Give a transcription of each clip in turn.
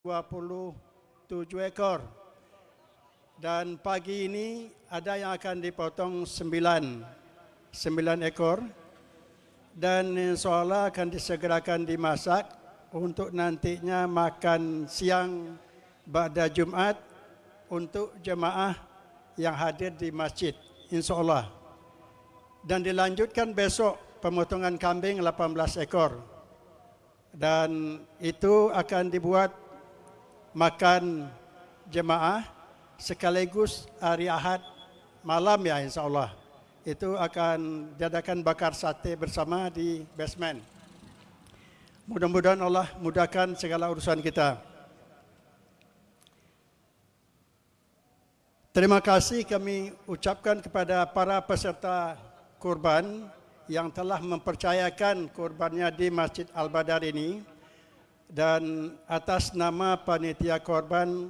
27 ekor. Dan pagi ini ada yang akan dipotong 9 ekor. Dan insyaAllah akan disegerakan dimasak untuk nantinya makan siang pada Jumat untuk jemaah yang hadir di masjid, insyaAllah. Dan dilanjutkan besok pemotongan kambing 18 ekor. Dan itu akan dibuat makan jemaah sekaligus hari Ahad malam ya insyaAllah. Itu akan diadakan bakar sate bersama di basement. Mudah-mudahan Allah mudahkan segala urusan kita. Terima kasih kami ucapkan kepada para peserta kurban yang telah mempercayakan kurbannya di Masjid Al-Badar ini. Dan atas nama panitia korban,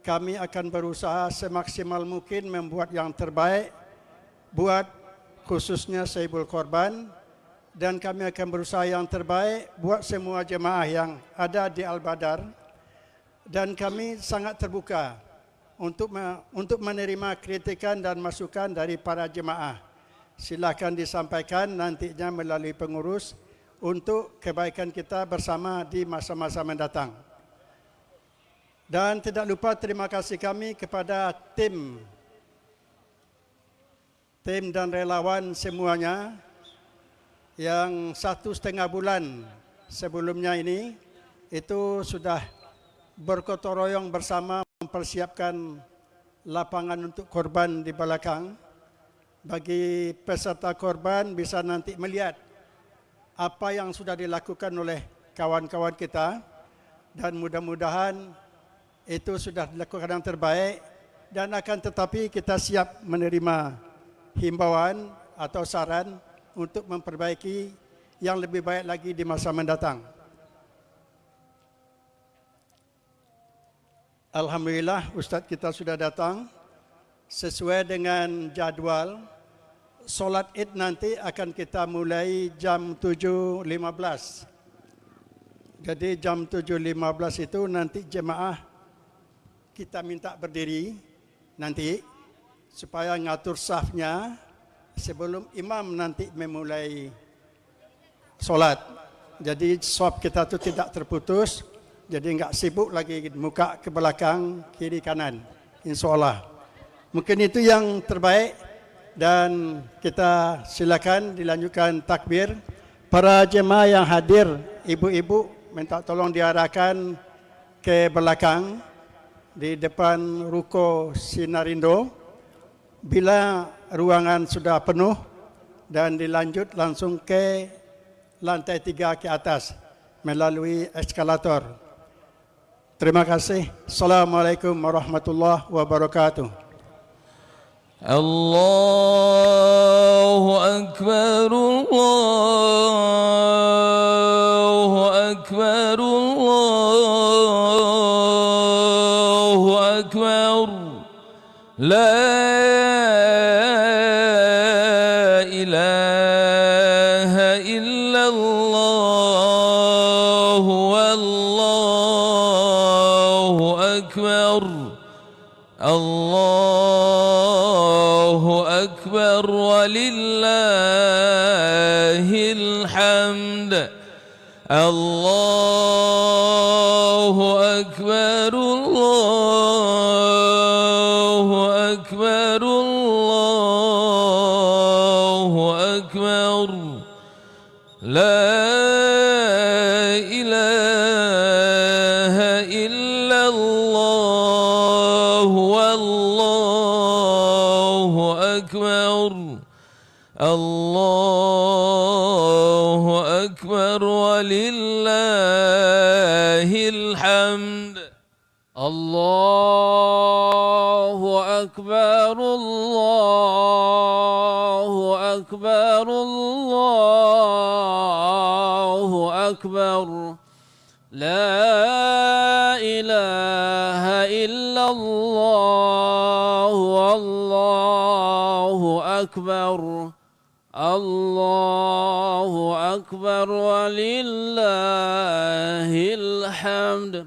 kami akan berusaha semaksimal mungkin membuat yang terbaik buat khususnya Saibul Korban, dan kami akan berusaha yang terbaik buat semua jemaah yang ada di Al-Badar. Dan kami sangat terbuka untuk menerima kritikan dan masukan dari para jemaah. Silakan disampaikan nantinya melalui pengurus untuk kebaikan kita bersama di masa-masa mendatang. Dan tidak lupa terima kasih kami kepada tim dan relawan semuanya yang 1,5 bulan sebelumnya ini itu sudah bergotong royong bersama mempersiapkan lapangan untuk korban di belakang. Bagi peserta korban bisa nanti melihat apa yang sudah dilakukan oleh kawan-kawan kita, dan mudah-mudahan itu sudah dilakukan yang terbaik, dan akan tetapi kita siap menerima himbauan atau saran untuk memperbaiki yang lebih baik lagi di masa mendatang. Alhamdulillah Ustadz kita sudah datang sesuai dengan jadwal. Solat Id nanti akan kita mulai jam 7.15. Jadi jam 7.15 itu nanti jemaah kita minta berdiri nanti supaya ngatur safnya sebelum imam nanti memulai solat. Jadi saf kita itu tidak terputus, jadi enggak sibuk lagi muka ke belakang, kiri kanan, insyaAllah. Mungkin itu yang terbaik. Dan kita silakan dilanjutkan takbir. Para jemaah yang hadir, ibu-ibu minta tolong diarahkan ke belakang di depan ruko Sinarindo. Bila ruangan sudah penuh, dan dilanjut langsung ke lantai 3 ke atas melalui eskalator. Terima kasih. Assalamualaikum warahmatullahi wabarakatuh. Allahu Akbar, Allahu Akbar, Allahu Akbar. La ilaha illallah, wallahu akbar. Allahu akbar walillahil hamd. Allahu akbar, Allahu akbar, Allahu akbar. La ilaha illallah, wallahu akbar. Allahu akbar walillahil hamd. Allahu akbar, Allahu akbar, Allahu akbar. La ilaha illallah, wallahu akbar. Allahu akbar walillahil hamd.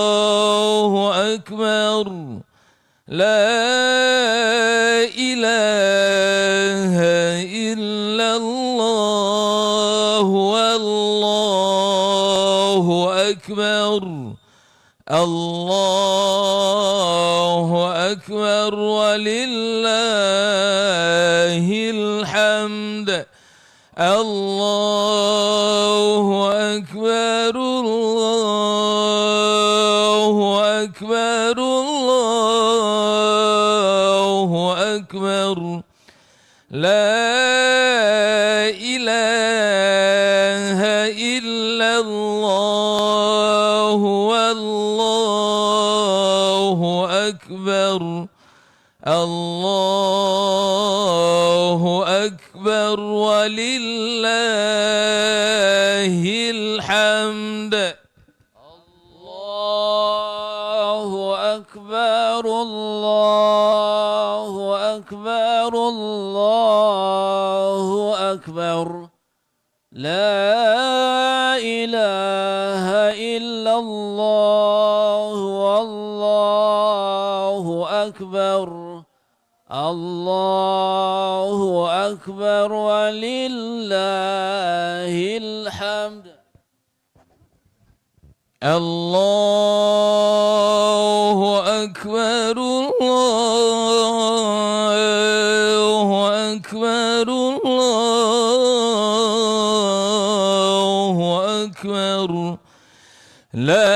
أكبر لا إله إلا الله والله أكبر الله أكبر ولله الحمد الله أكبر الله أكبر الله أكبر لا إله إلا الله والله أكبر الله أكبر ولله الحمد الله أكبر الله أكبر الله أكبر لا إله إلا الله والله أكبر الله أكبر ولله الحمد الله أكبر الله أكبر الله أكبر لا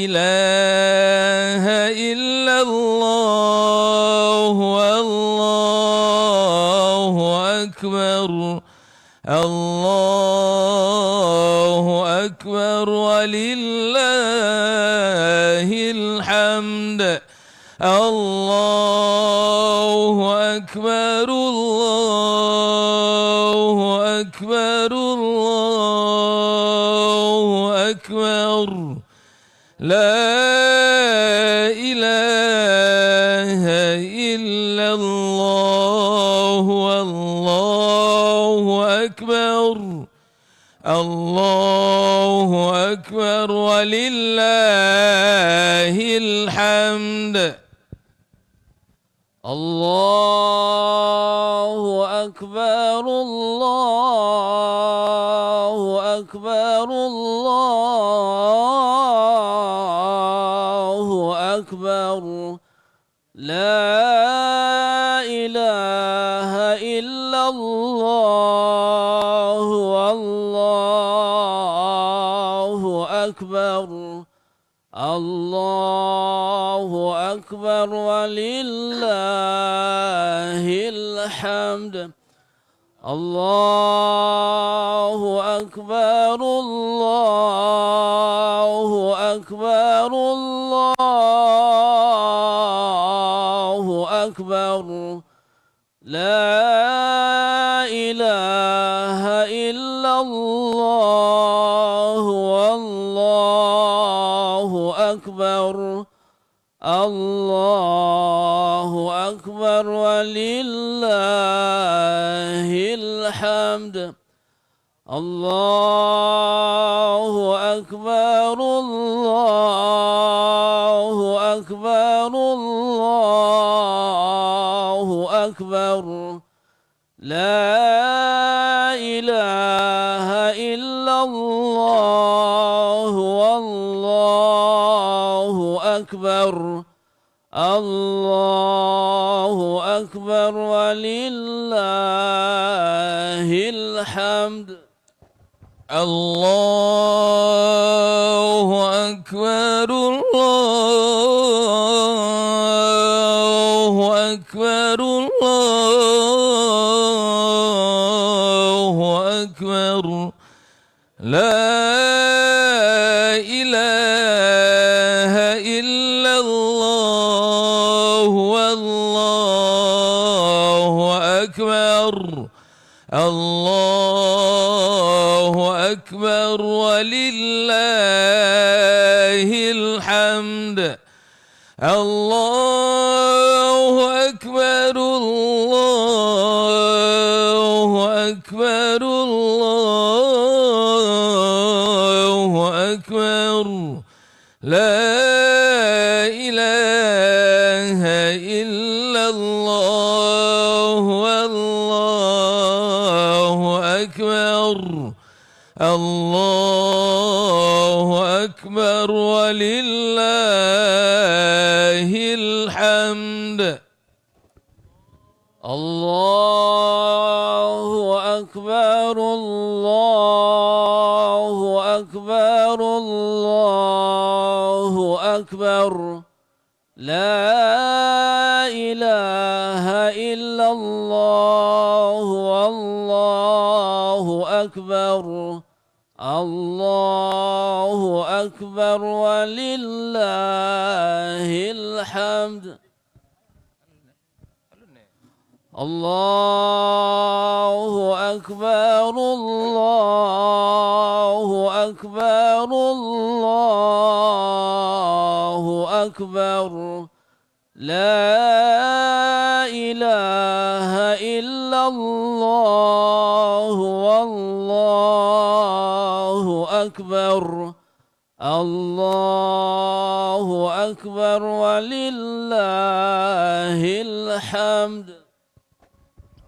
إله إلا الله والله أكبر الله أكبر ولله الحمد الله أكبر الله أكبر الله أكبر لا إله إلا الله والله أكبر الله أكبر ولله الحمد الله أكبر الله أكبر الله أكبر لا إله إلا الله والله أكبر الله أكبر ولله الحمد الله أكبر الله أكبر الله أكبر لا إله إلا الله والله أكبر الله أكبر ولله الحمد الله أكبر الله أكبر الله أكبر لا إله إلا الله والله أكبر الله أكبر ولله الحمد الله أكبر الله أكبر الله أكبر لا إله إلا الله والله أكبر الله أكبر ولله الحمد الله أكبر الله أكبر الله لا إله إلا الله والله أكبر الله أكبر ولله الحمد الله أكبر الله أكبر الله أكبر لا إله إلا الله والله أكبر الله أكبر ولله الحمد الله أكبر الله أكبر الله أكبر لا إله إلا الله والله أكبر الله أكبر ولله الحمد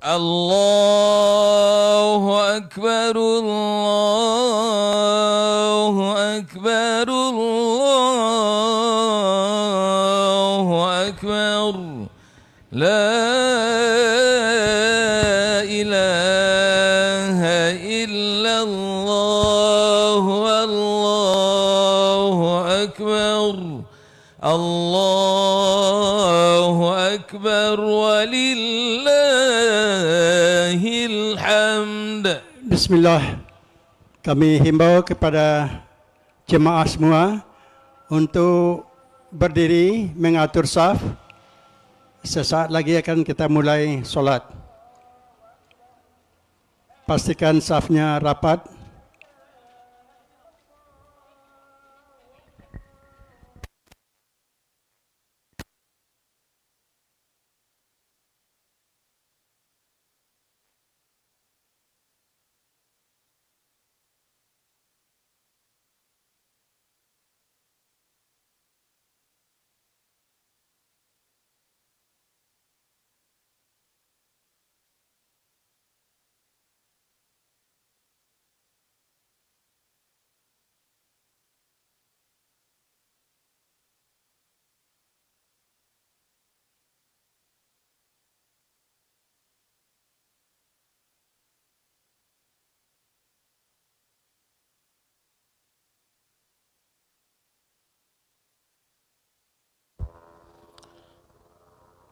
الله أكبر الله أكبر الله أكبر لا إله إلا الله والله أكبر الله أكبر ولله الحمد. Bismillah. Kami himbau kepada jemaah semua untuk berdiri mengatur saf. Sesaat lagi akan kita mulai solat. Pastikan safnya rapat.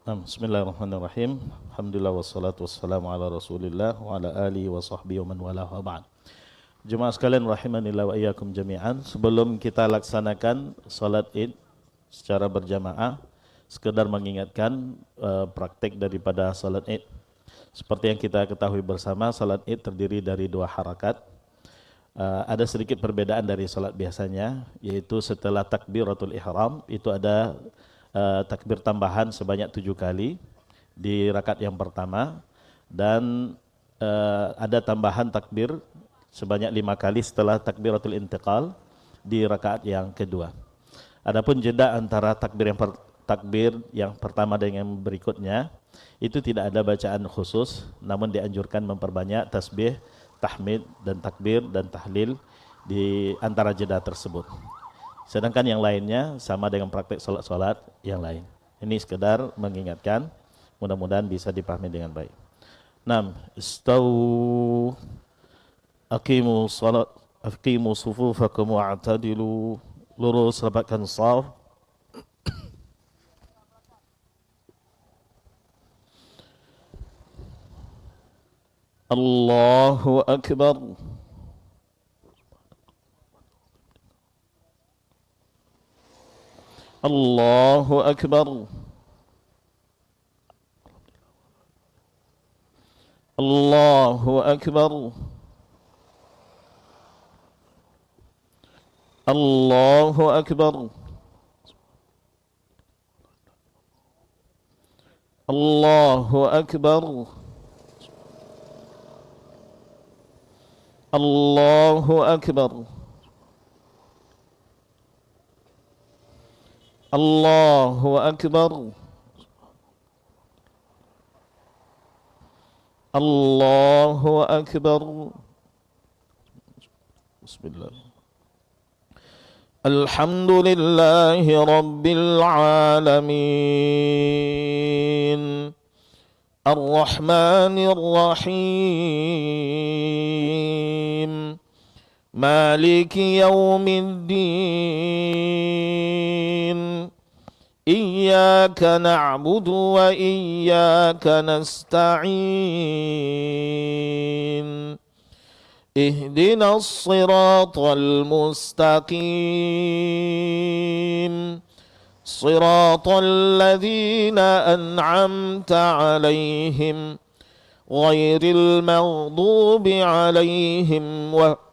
Bismillahirrahmanirrahim. Alhamdulillah wassalatu wassalamu ala Rasulillah wa ala alihi wa sahbihi wa man wala wa ba'd. Jemaah sekalian rahimanillah wa iyyakum jami'an. Sebelum kita laksanakan salat Id secara berjamaah, sekedar mengingatkan praktek daripada salat Id. Seperti yang kita ketahui bersama, salat Id terdiri dari 2 harakat. Ada sedikit perbedaan dari salat biasanya, yaitu setelah takbiratul ihram itu ada takbir tambahan sebanyak 7 kali di rakaat yang pertama, dan ada tambahan takbir sebanyak 5 kali setelah takbiratul intiqal di rakaat yang kedua. Adapun jeda antara takbir yang pertama dan yang berikutnya itu tidak ada bacaan khusus, namun dianjurkan memperbanyak tasbih, tahmid dan takbir dan tahlil di antara jeda tersebut. Sedangkan yang lainnya sama dengan praktek solat-solat yang lain. Ini sekedar mengingatkan, mudah-mudahan bisa dipahami dengan baik. 6. Istawu aqimu salat, aqimu sufufakum wa'tadilu. Lurus rapatkan shaf. Allahu akbar. Allahu akbar. Allahu akbar. Allahu akbar. Allahu akbar. Allahu akbar. Allahu Akbar. Allahu Akbar. Bismillah. Alhamdulillahi Rabbil Alamin, Ar-Rahmanir Rahim, Maliki Yawmiddin, Iyyaka na'budu wa iyyaka nasta'in, اهدنا الصراط المستقيم صراط الذين أنعمت عليهم غير المغضوب عليهم ولا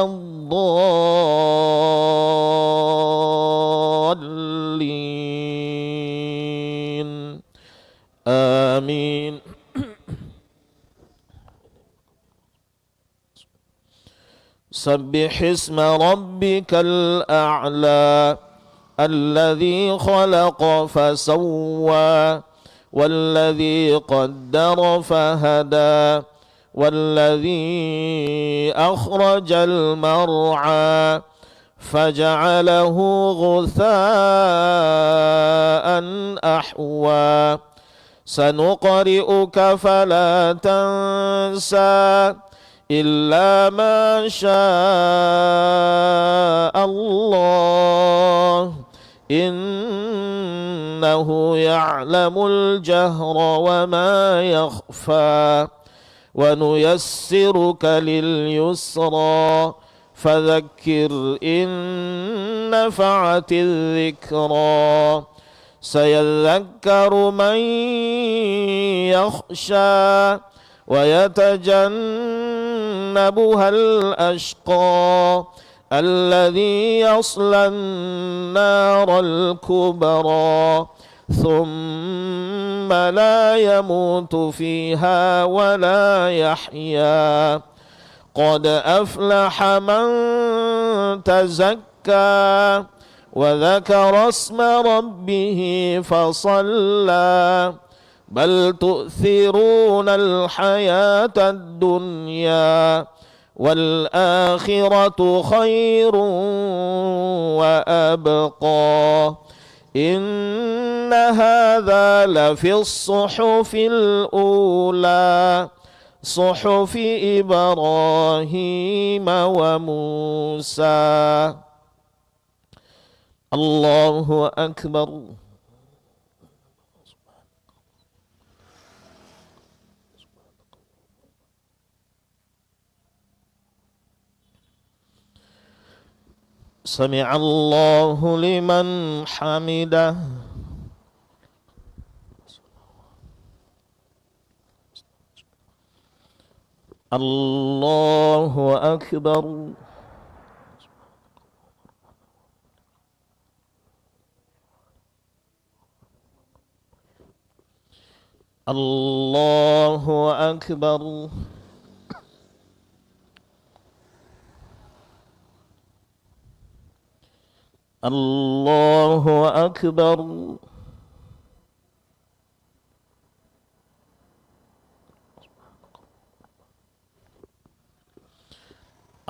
الضالين آمين. سبح اسم ربك الأعلى الذي خلق فسوى والذي قدر فهدى والذي أخرج المرعى فجعله غثاء أحوى سنقرئك فلا تنسى إلا ما شاء الله إنه يعلم الجهر وما يخفى ونيسرك لليسرى فذكر إن نفعت الذكرى سيذكر من يخشى ويتجنبها الأشقى الذي يصلى النار الكبرى ثم لا يموت فيها ولا يحيا قد أفلح من تزكى وذكر اسم ربه فصلى بل تؤثرون الحياة الدنيا والآخرة خير وأبقى إن هذا لفي الصحف الأولى صحف إبراهيم وموسى. الله أكبر. سمع الله لمن حمده. الله أكبر. الله أكبر. الله أكبر.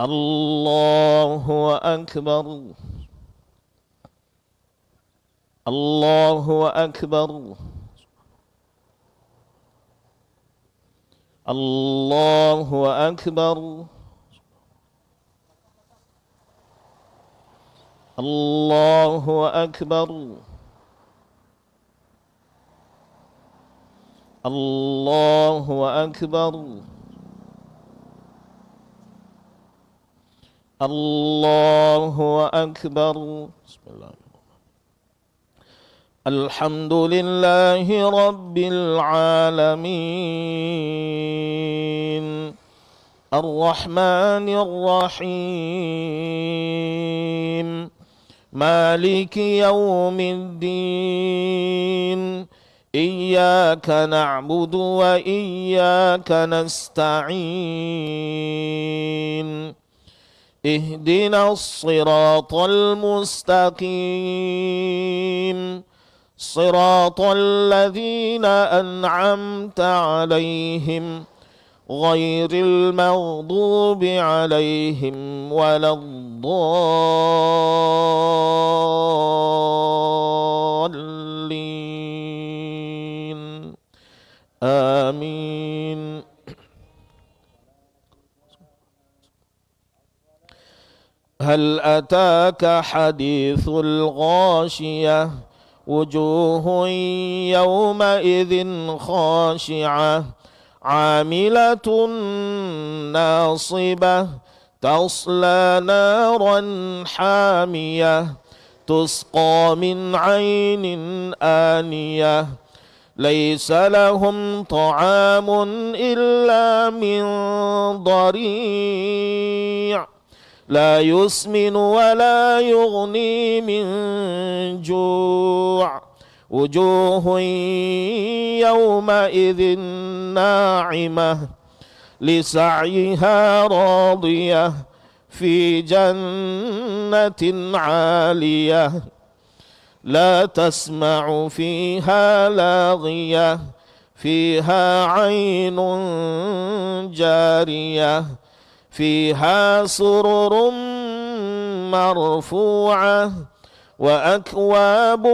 الله أكبر. الله أكبر. الله أكبر. الله أكبر. الله أكبر. الله أكبر. بسم الله. الحمد لله رب العالمين الرحمن الرحيم مالك يوم الدين إياك نعبد وإياك نستعين اهدنا الصراط المستقيم صراط الذين أنعمت عليهم غير المغضوب عليهم ولا الضالين آمين. هل أتاك حديث الغاشية وجوه يومئذ خاشعة عاملة ناصبة تصلى نارا حامية تسقى من عين آنية ليس لهم طعام إلا من ضريع لا يسمن ولا يغني من جوع وجوه يومئذ ناعمة لسعيها راضية في جنة عالية لا تسمع فيها لاغية فيها عين جارية فيها سرر مرفوعة وأكواب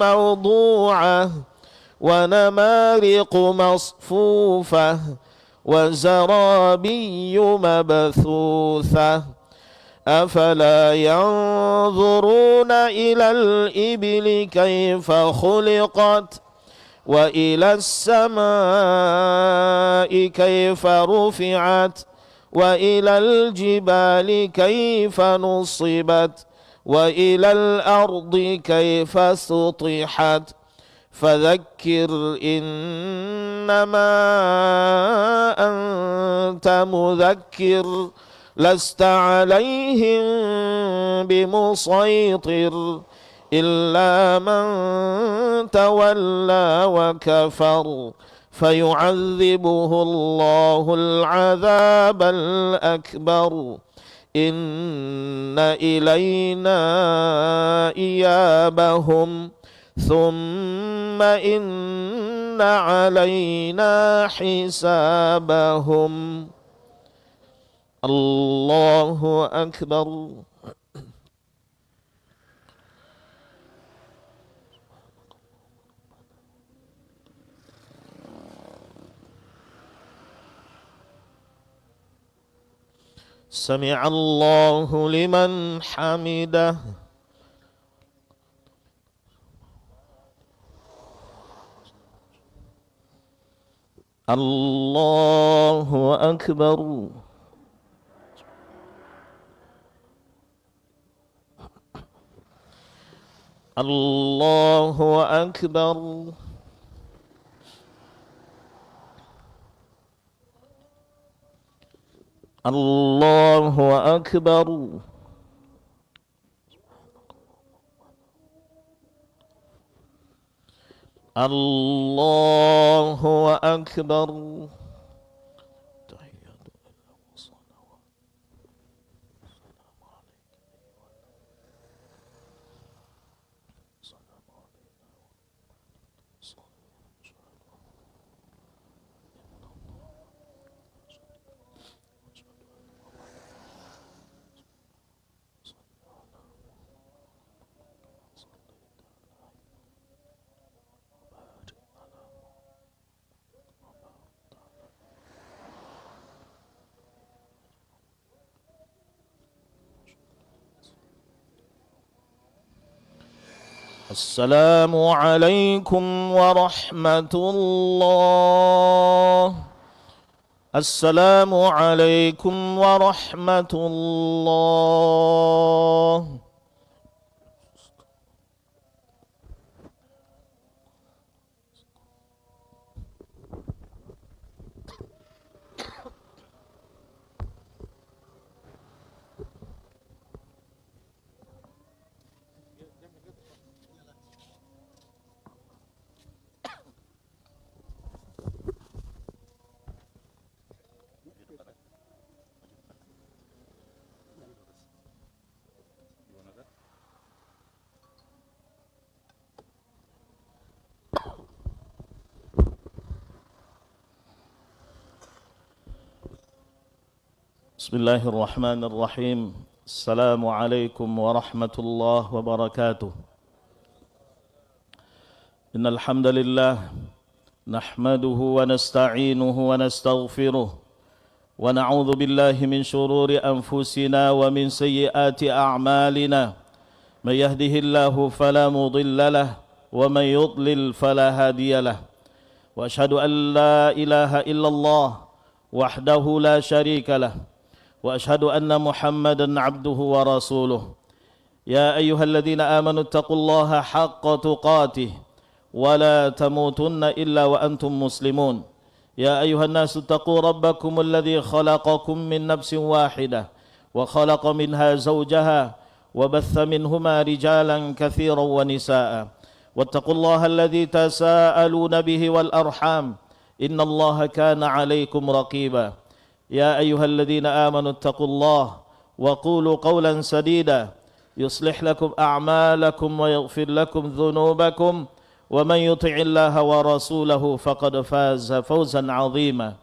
موضوعة ونمارق مصفوفة وزرابي مبثوثة أفلا ينظرون إلى الإبل كيف خلقت وإلى السماء كيف رفعت وإلى الجبال كيف نصبت وإلى الأرض كيف سطحت فذكر إنما أنت مذكر لست عليهم بمسيطر إلا من تولى وكفر فيعذبه الله العذاب الأكبر إن إلينا إيابهم ثم إن علينا حسابهم. الله أكبر. سمع الله لمن حمده. الله أكبر. الله أكبر. الله أكبر. الله أكبر. السلام عليكم ورحمة الله. السلام عليكم ورحمة الله. Bismillahirrahmanirrahim. Assalamualaikum warahmatullahi wabarakatuh. Innal hamdalillah nahmaduhu wa nasta'inuhu wa nastaghfiruh wa na'udzu billahi min shururi anfusina wa min sayyiati a'malina. May yahdihillahu fala mudilla lahu wa may yudlil fala hadiya lahu. Wa asyhadu an la ilaha illallah wahdahu la syarika lahu. وأشهد أن محمدا عبده ورسوله يا أيها الذين آمنوا اتقوا الله حق تقاته ولا تموتن إلا وأنتم مسلمون يا أيها الناس اتقوا ربكم الذي خلقكم من نفس واحدة وخلق منها زوجها وبث منهما رجالا كثيرا ونساء واتقوا الله الذي تساءلون به والأرحام إن الله كان عليكم رقيبا يا أيها الذين آمنوا اتقوا الله وقولوا قولا سديدا يصلح لكم أعمالكم ويغفر لكم ذنوبكم ومن يطع الله ورسوله فقد فاز فوزا عظيما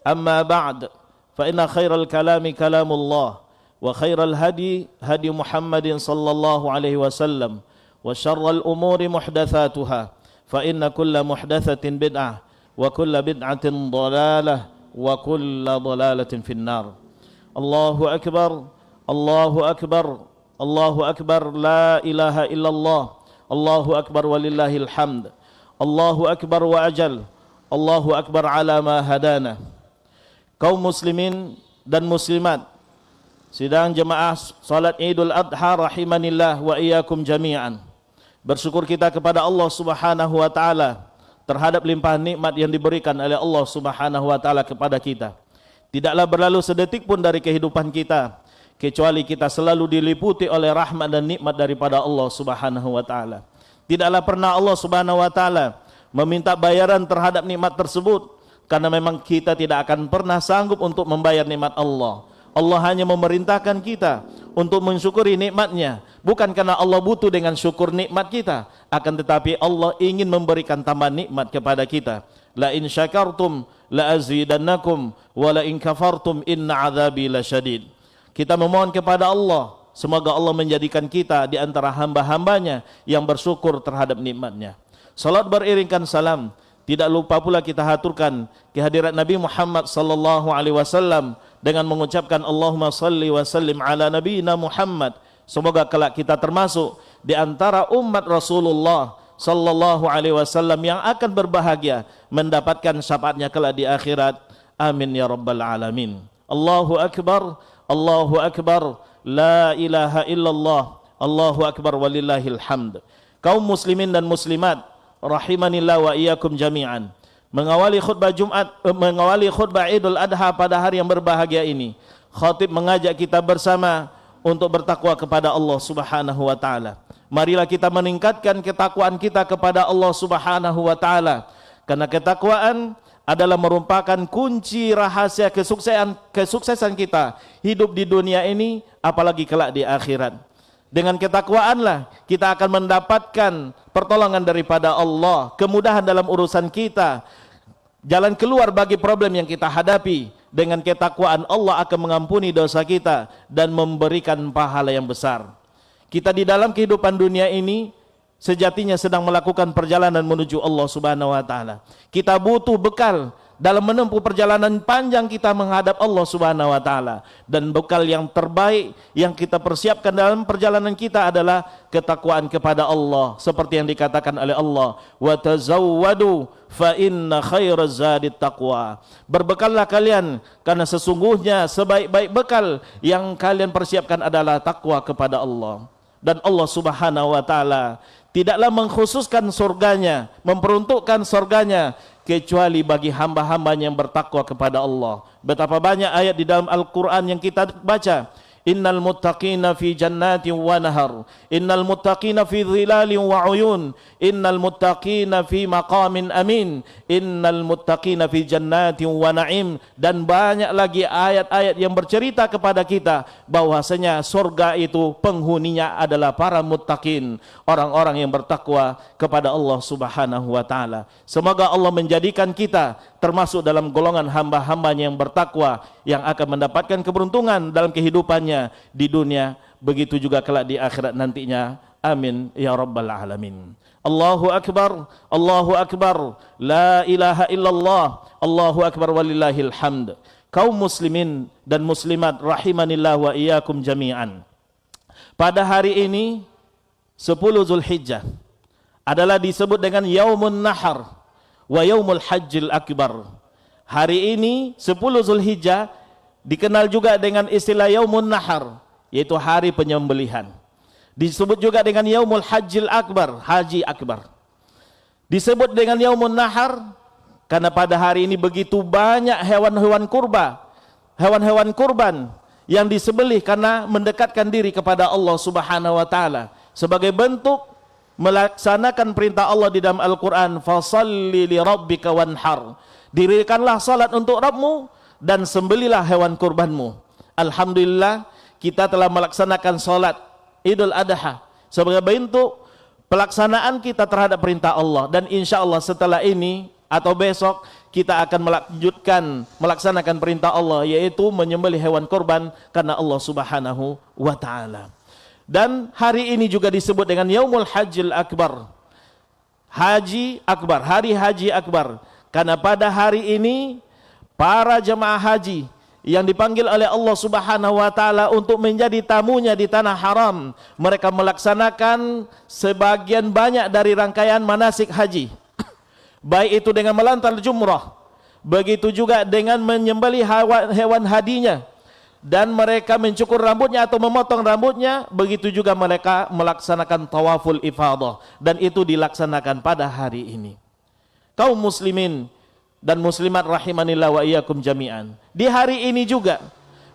أما بعد فإن خير الكلام كلام الله وخير الهدي هدي محمد صلى الله عليه وسلم وشر الأمور محدثاتها فإن كل محدثة بدعة وكل بدعة ضلالة wa kullu dhalalatin finnar. Allahu akbar, Allahu akbar, Allahu akbar, la ilaha illallah, Allahu akbar walillahil hamd. Allahu akbar wa ajal, Allahu akbar ala ma hadana. Kaum muslimin dan muslimat, sidang jemaah salat Idul Adha rahimanillah wa iyyakum jami'an. Bersyukur kita kepada Allah Subhanahu wa taala terhadap limpahan nikmat yang diberikan oleh Allah Subhanahu wa taala kepada kita. Tidaklah berlalu sedetik pun dari kehidupan kita kecuali kita selalu diliputi oleh rahmat dan nikmat daripada Allah Subhanahu wa taala. Tidaklah pernah Allah Subhanahu wa taala meminta bayaran terhadap nikmat tersebut karena memang kita tidak akan pernah sanggup untuk membayar nikmat Allah. Allah hanya memerintahkan kita untuk mensyukuri nikmatnya, bukan karena Allah butuh dengan syukur nikmat kita, akan tetapi Allah ingin memberikan tambahan nikmat kepada kita. La in syakartum la azidannakum wa la in kafartum inna adzabi lasyadid. Kita memohon kepada Allah semoga Allah menjadikan kita di antara hamba-hambanya yang bersyukur terhadap nikmatnya. Salat beriringkan salam, tidak lupa pula kita haturkan kehadirat Nabi Muhammad sallallahu alaihi wasallam dengan mengucapkan Allahumma salli wa sallim ala nabiyina Muhammad. Semoga kelak kita termasuk di antara umat Rasulullah sallallahu alaihi wasallam yang akan berbahagia mendapatkan syafaatnya kelak di akhirat. Amin ya rabbal alamin. Allahu akbar, Allahu akbar, la ilaha illallah, Allahu akbar walillahil hamd. Kaum muslimin dan muslimat rahimanillah wa iyyakum jami'an. Mengawali khutbah Jumat, mengawali khutbah Idul Adha pada hari yang berbahagia ini, khatib mengajak kita bersama untuk bertakwa kepada Allah Subhanahu wa taala. Marilah kita meningkatkan ketakwaan kita kepada Allah Subhanahu wa taala, karena ketakwaan adalah merupakan kunci rahasia kesuksesan kita hidup di dunia ini apalagi kelak di akhirat. Dengan ketakwaanlah kita akan mendapatkan pertolongan daripada Allah, kemudahan dalam urusan kita, jalan keluar bagi problem yang kita hadapi. Dengan ketakwaan Allah akan mengampuni dosa kita dan memberikan pahala yang besar. Kita di dalam kehidupan dunia ini sejatinya sedang melakukan perjalanan menuju Allah Subhanahu wa taala. Kita butuh bekal dalam menempuh perjalanan panjang kita menghadap Allah Subhanahu wa taala, dan bekal yang terbaik yang kita persiapkan dalam perjalanan kita adalah ketakwaan kepada Allah, seperti yang dikatakan oleh Allah, wa tazawwadu fa inna khairaz zadit taqwa. Berbekallah kalian karena sesungguhnya sebaik-baik bekal yang kalian persiapkan adalah takwa kepada Allah. Dan Allah Subhanahu wa taala tidaklah mengkhususkan surganya, memperuntukkan surganya kecuali bagi hamba-hambanya yang bertakwa kepada Allah. Betapa banyak ayat di dalam Al-Quran yang kita baca. Innal muttaqina fi jannatin wa nahar, innal muttaqina fi dhilalin wa uyun, innal muttaqina fi maqamin amin, innal muttaqina fi jannatin wa na'im. Dan banyak lagi ayat-ayat yang bercerita kepada kita bahwasanya surga itu penghuninya adalah para muttaqin, orang-orang yang bertakwa kepada Allah Subhanahu wa taala. Semoga Allah menjadikan kita termasuk dalam golongan hamba-hambanya yang bertakwa, yang akan mendapatkan keberuntungan dalam kehidupannya di dunia, begitu juga kelak di akhirat nantinya. Amin ya rabbal alamin. Allahu akbar, Allahu akbar, la ilaha illallah, Allahu akbar walillahil hamd. Kaum muslimin dan muslimat rahimanillah wa iyyakum jami'an. Pada hari ini 10 Zulhijjah adalah disebut dengan Yaumun Nahar wa Yaumul Hajjil Akbar. Hari ini 10 Zulhijjah dikenal juga dengan istilah Yaumun Nahar, yaitu hari penyembelihan. Disebut juga dengan Yaumul Hajjil Akbar, Haji Akbar. Disebut dengan Yaumun Nahar karena pada hari ini begitu banyak hewan-hewan kurban yang disembelih karena mendekatkan diri kepada Allah Subhanahu wa taala sebagai bentuk melaksanakan perintah Allah di dalam Al-Qur'an, fasalli li rabbika wanhar. Dirikanlah salat untuk Rabbmu dan sembelilah hewan kurbanmu. Alhamdulillah kita telah melaksanakan salat Idul Adha sebagai bentuk pelaksanaan kita terhadap perintah Allah, dan insya Allah setelah ini atau besok kita akan melaksanakan perintah Allah, yaitu menyembelih hewan kurban karena Allah Subhanahu wa taala. Dan hari ini juga disebut dengan Yaumul Hajjil Akbar, Haji Akbar, hari Haji Akbar, karena pada hari ini para jemaah haji yang dipanggil oleh Allah Subhanahu wa taala untuk menjadi tamunya di tanah haram, mereka melaksanakan sebagian banyak dari rangkaian manasik haji. Baik itu dengan melontar jumrah, begitu juga dengan menyembelih hewan hadinya, dan mereka mencukur rambutnya atau memotong rambutnya, begitu juga mereka melaksanakan tawaful ifadah, dan itu dilaksanakan pada hari ini. Kaum muslimin dan muslimat rahimanillah wa iyyakum jami'an. Di hari ini juga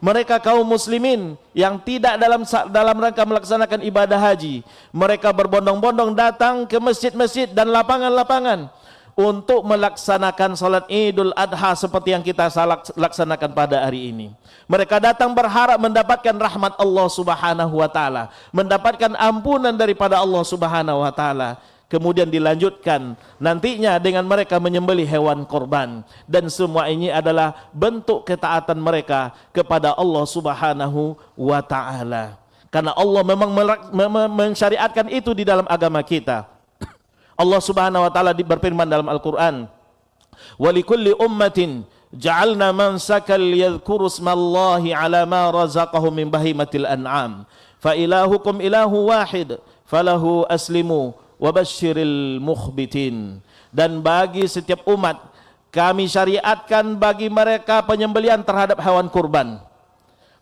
mereka kaum muslimin yang tidak dalam rangka melaksanakan ibadah haji, mereka berbondong-bondong datang ke masjid-masjid dan lapangan-lapangan untuk melaksanakan salat Idul Adha seperti yang kita laksanakan pada hari ini. Mereka datang berharap mendapatkan rahmat Allah Subhanahu wa taala, mendapatkan ampunan daripada Allah Subhanahu wa taala. Kemudian dilanjutkan nantinya dengan mereka menyembelih hewan korban, dan semua ini adalah bentuk ketaatan mereka kepada Allah Subhanahu wa taala. Karena Allah memang mensyariatkan itu di dalam agama kita. Allah Subhanahu wa taala berfirman dalam Al-Qur'an, "Wa likulli ummatin ja'alna mansakan liyadhkuru ismallahi 'ala ma razaqahum min bahimatil an'am, fa ilahukum ilahu wahid, falahu aslimu wabashiril mukhbitin." Dan bagi setiap umat kami syariatkan bagi mereka penyembelihan terhadap hewan kurban.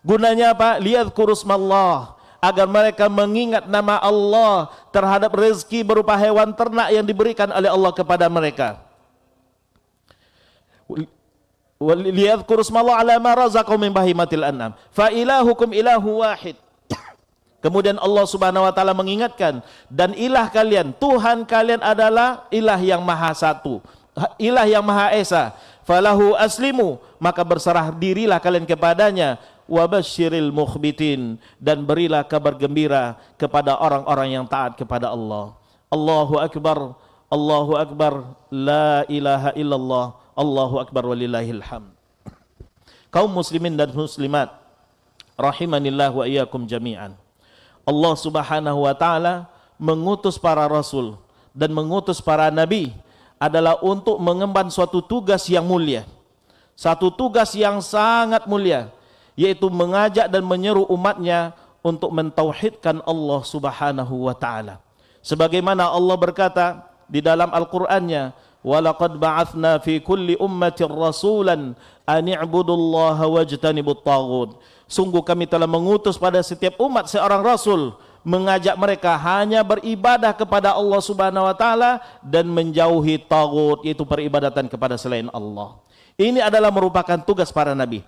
Gunanya apa? Liyadhkuru ismallah, agar mereka mengingat nama Allah terhadap rezeki berupa hewan ternak yang diberikan oleh Allah kepada mereka. Liyadhkuru ismallah ala ma razaqahum min bahimatil an'am, fa ilahukum ilahu wahid. Kemudian Allah Subhanahu wa taala mengingatkan, dan ilah kalian, Tuhan kalian adalah ilah yang maha satu, ilah yang maha esa. Falahu aslimu, maka berserah dirilah kalian kepadanya. Wabashiril mukhbitin, dan berilah kabar gembira kepada orang-orang yang taat kepada Allah. Allahu akbar, Allahu akbar, la ilaha illallah, Allahu akbar walillahil hamd. Kaum muslimin dan muslimat rahimanillah wa iyyakum jami'an. Allah Subhanahu wa taala mengutus para rasul dan mengutus para nabi adalah untuk mengemban suatu tugas yang mulia. Satu tugas yang sangat mulia, yaitu mengajak dan menyeru umatnya untuk mentauhidkan Allah Subhanahu wa taala. Sebagaimana Allah berkata di dalam Al-Qur'annya, "Wa laqad ba'atsna fi kulli ummatin rasulan an i'budullaha wajtanibut taghut." Sungguh kami telah mengutus pada setiap umat seorang rasul, mengajak mereka hanya beribadah kepada Allah Subhanahu wa taala dan menjauhi taghut, yaitu peribadatan kepada selain Allah. Ini adalah merupakan tugas para nabi.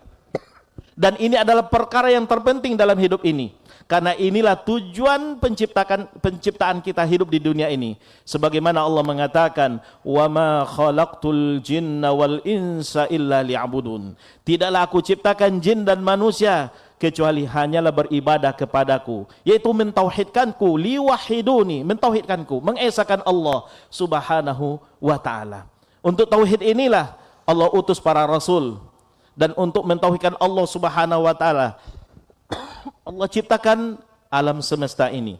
Dan ini adalah perkara yang terpenting dalam hidup ini. Karena inilah tujuan penciptaan kita hidup di dunia ini. Sebagaimana Allah mengatakan, "Wa ma khalaqtul jinna wal insa illa liya'budun." Tidaklah aku ciptakan jin dan manusia kecuali hanyalah beribadah kepadaku, yaitu mentauhidkanku, liwahiduni, mentauhidkanku, mengesakan Allah Subhanahu wa taala. Untuk tauhid inilah Allah utus para rasul dan untuk mentauhidkan Allah Subhanahu wa taala. Allah ciptakan alam semesta ini.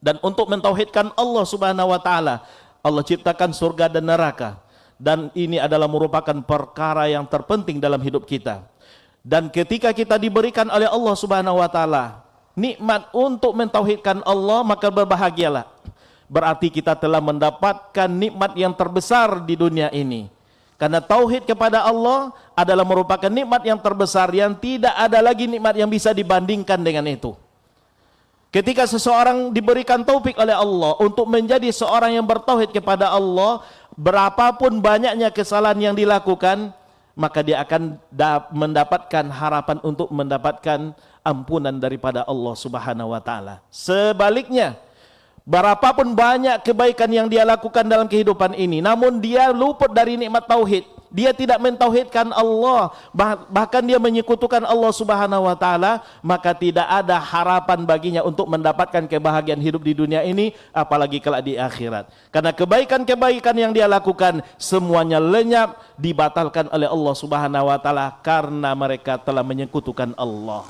Dan untuk mentauhidkan Allah Subhanahu wa taala, Allah ciptakan surga dan neraka. Dan ini adalah merupakan perkara yang terpenting dalam hidup kita. Dan ketika kita diberikan oleh Allah Subhanahu wa taala nikmat untuk mentauhidkan Allah, maka berbahagialah. Berarti kita telah mendapatkan nikmat yang terbesar di dunia ini. Karena tauhid kepada Allah adalah merupakan nikmat yang terbesar yang tidak ada lagi nikmat yang bisa dibandingkan dengan itu. Ketika seseorang diberikan taufik oleh Allah untuk menjadi seorang yang bertauhid kepada Allah, berapapun banyaknya kesalahan yang dilakukan, maka dia akan mendapatkan harapan untuk mendapatkan ampunan daripada Allah Subhanahu wa taala. Sebaliknya, berapapun banyak kebaikan yang dia lakukan dalam kehidupan ini, namun dia luput dari nikmat tauhid, dia tidak mentauhidkan Allah, bahkan dia menyekutukan Allah Subhanahu wa taala, maka tidak ada harapan baginya untuk mendapatkan kebahagiaan hidup di dunia ini, apalagi kelak di akhirat. Karena kebaikan-kebaikan yang dia lakukan semuanya lenyap, dibatalkan oleh Allah Subhanahu wa taala karena mereka telah menyekutukan Allah.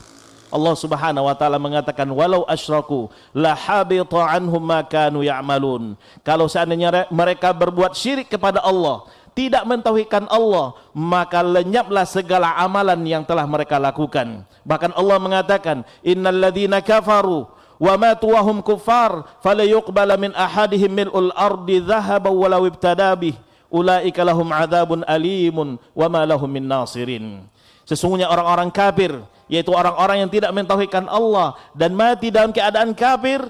Allah Subhanahu wa taala mengatakan, walau asyraku la habita anhum ma kanu ya'malun. Kalau seandainya mereka berbuat syirik kepada Allah, tidak mentauhidkan Allah, maka lenyaplah segala amalan yang telah mereka lakukan. Bahkan Allah mengatakan, innal ladzina kafaru wa matu wa hum kuffar fala yuqbala min ahadihim mil'ul ardi dhahaban walau ibtada bih ulaika lahum adzabun alimun wa ma lahum min nasirin. Sesungguhnya orang-orang kafir, yaitu orang-orang yang tidak mentauhidkan Allah dan mati dalam keadaan kafir,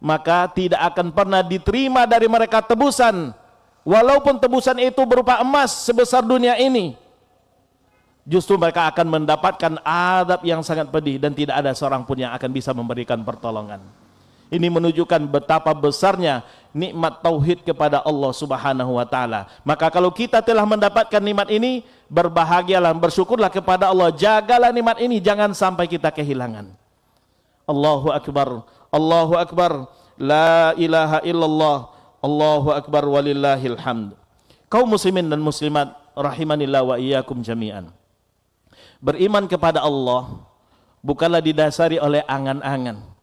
maka tidak akan pernah diterima dari mereka tebusan, walaupun tebusan itu berupa emas sebesar dunia ini. Justru mereka akan mendapatkan azab yang sangat pedih dan tidak ada seorang pun yang akan bisa memberikan pertolongan. Ini menunjukkan betapa besarnya nikmat tauhid kepada Allah Subhanahu wa taala. Maka kalau kita telah mendapatkan nikmat ini, berbahagialah, bersyukurlah kepada Allah. Jagalah nikmat ini, jangan sampai kita kehilangan. Allahu akbar. Allahu akbar. La ilaha illallah. Allahu akbar walillahil hamd. Kaum muslimin dan muslimat rahimanillah wa iyyakum jami'an. Beriman kepada Allah bukanlah didasari oleh angan-angan.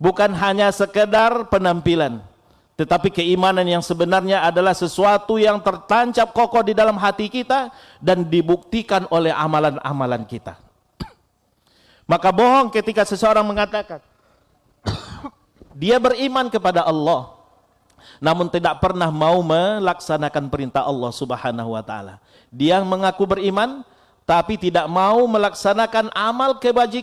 Bukan hanya sekedar penampilan, tetapi keimanan yang sebenarnya adalah sesuatu yang tertancap kokoh di dalam hati kita dan dibuktikan oleh amalan-amalan kita. Maka bohong ketika seseorang mengatakan dia beriman kepada Allah, namun tidak pernah mau melaksanakan perintah Allah Subhanahu wa taala. Dia mengaku beriman tapi tidak mau melaksanakan amal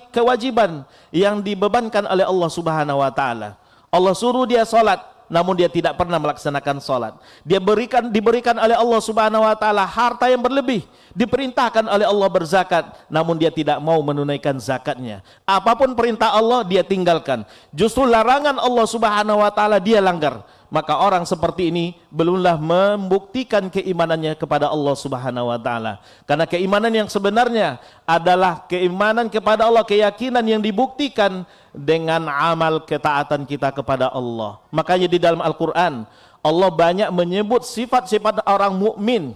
kewajiban yang dibebankan oleh Allah Subhanahu wa taala. Allah suruh dia salat, namun dia tidak pernah melaksanakan salat. Dia diberikan oleh Allah Subhanahu wa taala harta yang berlebih, diperintahkan oleh Allah berzakat, namun dia tidak mau menunaikan zakatnya. Apapun perintah Allah dia tinggalkan. Justru larangan Allah Subhanahu wa taala dia langgar. Maka orang seperti ini belumlah membuktikan keimanannya kepada Allah Subhanahu wa taala. Karena keimanan yang sebenarnya adalah keimanan kepada Allah, keyakinan yang dibuktikan dengan amal ketaatan kita kepada Allah. Makanya di dalam Al-Qur'an Allah banyak menyebut sifat-sifat orang mukmin.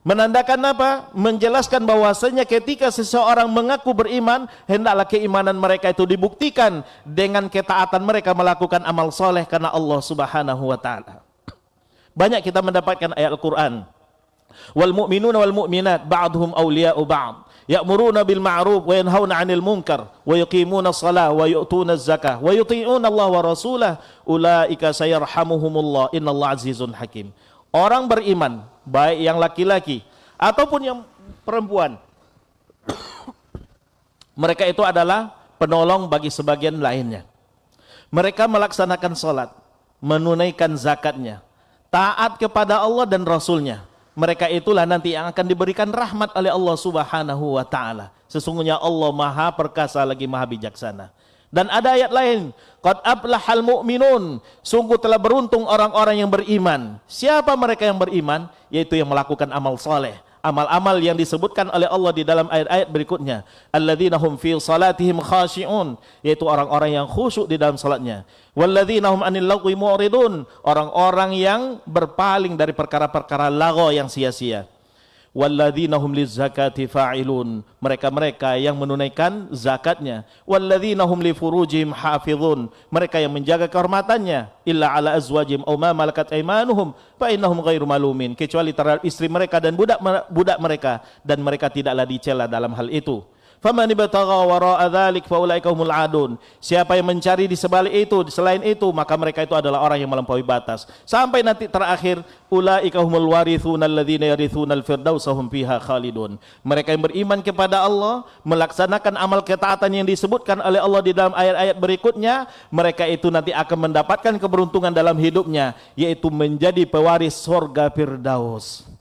Menandakan apa? Menjelaskan bahwasanya ketika seseorang mengaku beriman, hendaklah keimanan mereka itu dibuktikan dengan ketaatan mereka melakukan amal soleh karena Allah Subhanahu wa taala. Banyak kita mendapatkan ayat Al-Qur'an. Wal mu'minuna wal mu'minat ba'dhum awliya'u ba'd. Ya'muruna bil ma'ruf wa yanhauna 'anil munkar wa yuqimuna shalah wa yu'tuna zakah wa yuti'una Allah wa rasulahu ulaika sayarhamuhumullah innallaha azizun hakim. Orang beriman, baik yang laki-laki ataupun yang perempuan, mereka itu adalah penolong bagi sebagian lainnya. Mereka melaksanakan salat, menunaikan zakatnya, taat kepada Allah dan Rasulnya. Mereka itulah nanti yang akan diberikan rahmat oleh Allah Subhanahu wa taala. Sesungguhnya Allah Maha perkasa lagi Maha bijaksana. Dan ada ayat lain, qad aflahal mu'minun, sungguh telah beruntung orang-orang yang beriman. Siapa mereka yang beriman? Yaitu yang melakukan amal saleh. Amal-amal yang disebutkan oleh Allah di dalam ayat-ayat berikutnya. Alladzina hum fi salatihim khashi'un, yaitu orang-orang yang khusyuk di dalam salatnya. Walladzina hum 'anil lagwi mu'ridun, orang-orang yang berpaling dari perkara-perkara lagho yang sia-sia. walladzina hum lizzakati fa'ilun, mereka-mereka yang menunaikan zakatnya, walladzina hum li furujihim hafizun, mereka yang menjaga kehormatannya, illa ala azwajihim aw ma malakat aymanuhum fa innahum ghairu malumin, kecuali terhadap istri mereka dan budak mereka, dan mereka tidaklah dicela dalam hal itu. Faman ibtagha wara'a dzalik faulaika humul adun, siapa yang mencari di sebalik itu, selain itu, maka mereka itu adalah orang yang melampaui batas. Sampai nanti terakhir, ulaika humul warithuna alladzina yarithunal firdausa hum fiha khalidun, mereka yang beriman kepada Allah, melaksanakan amal ketaatan yang disebutkan oleh Allah di dalam ayat-ayat berikutnya, mereka itu nanti akan mendapatkan keberuntungan dalam hidupnya, yaitu menjadi pewaris surga firdaus.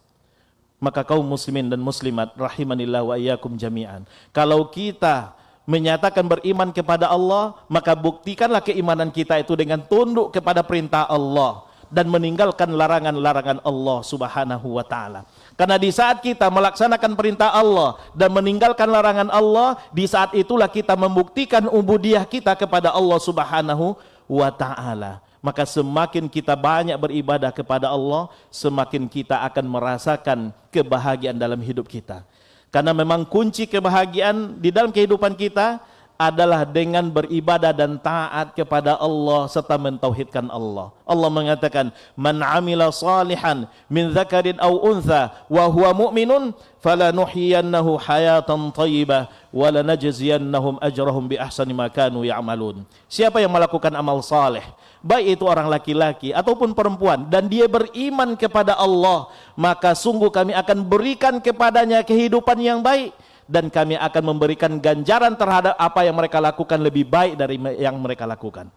Maka kaum muslimin dan muslimat rahimanillah wa iyyakum jami'an, kalau kita menyatakan beriman kepada Allah, maka buktikanlah keimanan kita itu dengan tunduk kepada perintah Allah dan meninggalkan larangan-larangan Allah subhanahu wa ta'ala. Karena di saat kita melaksanakan perintah Allah dan meninggalkan larangan Allah, di saat itulah kita membuktikan ubudiyah kita kepada Allah subhanahu wa ta'ala. Maka semakin kita banyak beribadah kepada Allah, semakin kita akan merasakan kebahagiaan dalam hidup kita. Karena memang kunci kebahagiaan di dalam kehidupan kita adalah dengan beribadah dan taat kepada Allah serta mentauhidkan Allah. Allah mengatakan, "Man 'amila salihan min dzakarin aw untha wa huwa mu'minun falanuhyiyannahu hayatan thayyibah wa lanajziyannahum ajrahum bi ahsani ma kanu ya'malun." Siapa yang melakukan amal saleh, baik itu orang laki-laki ataupun perempuan, dan dia beriman kepada Allah, maka sungguh kami akan berikan kepadanya kehidupan yang baik, dan kami akan memberikan ganjaran terhadap apa yang mereka lakukan lebih baik dari yang mereka lakukan.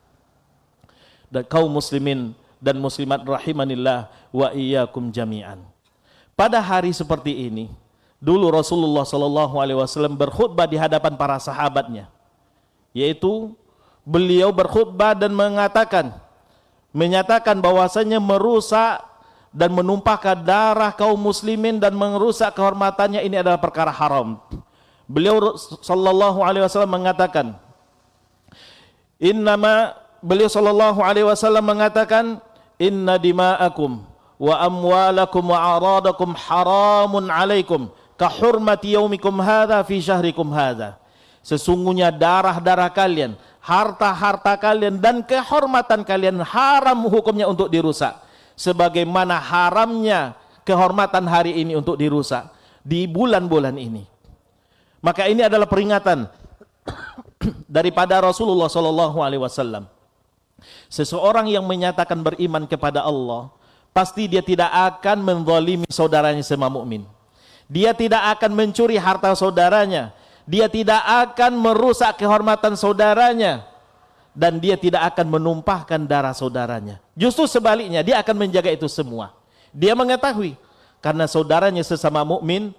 Dan kaum muslimin dan muslimat rahimanillah wa iyyakum jami'an, pada hari seperti ini dulu Rasulullah SAW berkhutbah di hadapan para sahabatnya, yaitu beliau berkhutbah dan menyatakan bahwasanya merusak dan menumpahkan darah kaum muslimin dan merusak kehormatannya ini adalah perkara haram. Beliau sallallahu alaihi wasallam mengatakan, inna dima'akum wa amwalakum wa aradakum haramun alaikum ka hurmati yaumikum hadza fi syahrikum hadza. Sesungguhnya darah-darah kalian, harta-harta kalian dan kehormatan kalian haram hukumnya untuk dirusak, sebagaimana haramnya kehormatan hari ini untuk dirusak di bulan-bulan ini. Maka ini adalah peringatan daripada Rasulullah SAW. Seseorang yang menyatakan beriman kepada Allah, pasti dia tidak akan menzalimi saudaranya sesama mukmin. Dia tidak akan mencuri harta saudaranya. Dia tidak akan merusak kehormatan saudaranya, dan dia tidak akan menumpahkan darah saudaranya. Justru sebaliknya, dia akan menjaga itu semua. Dia mengetahui karena saudaranya sesama mukmin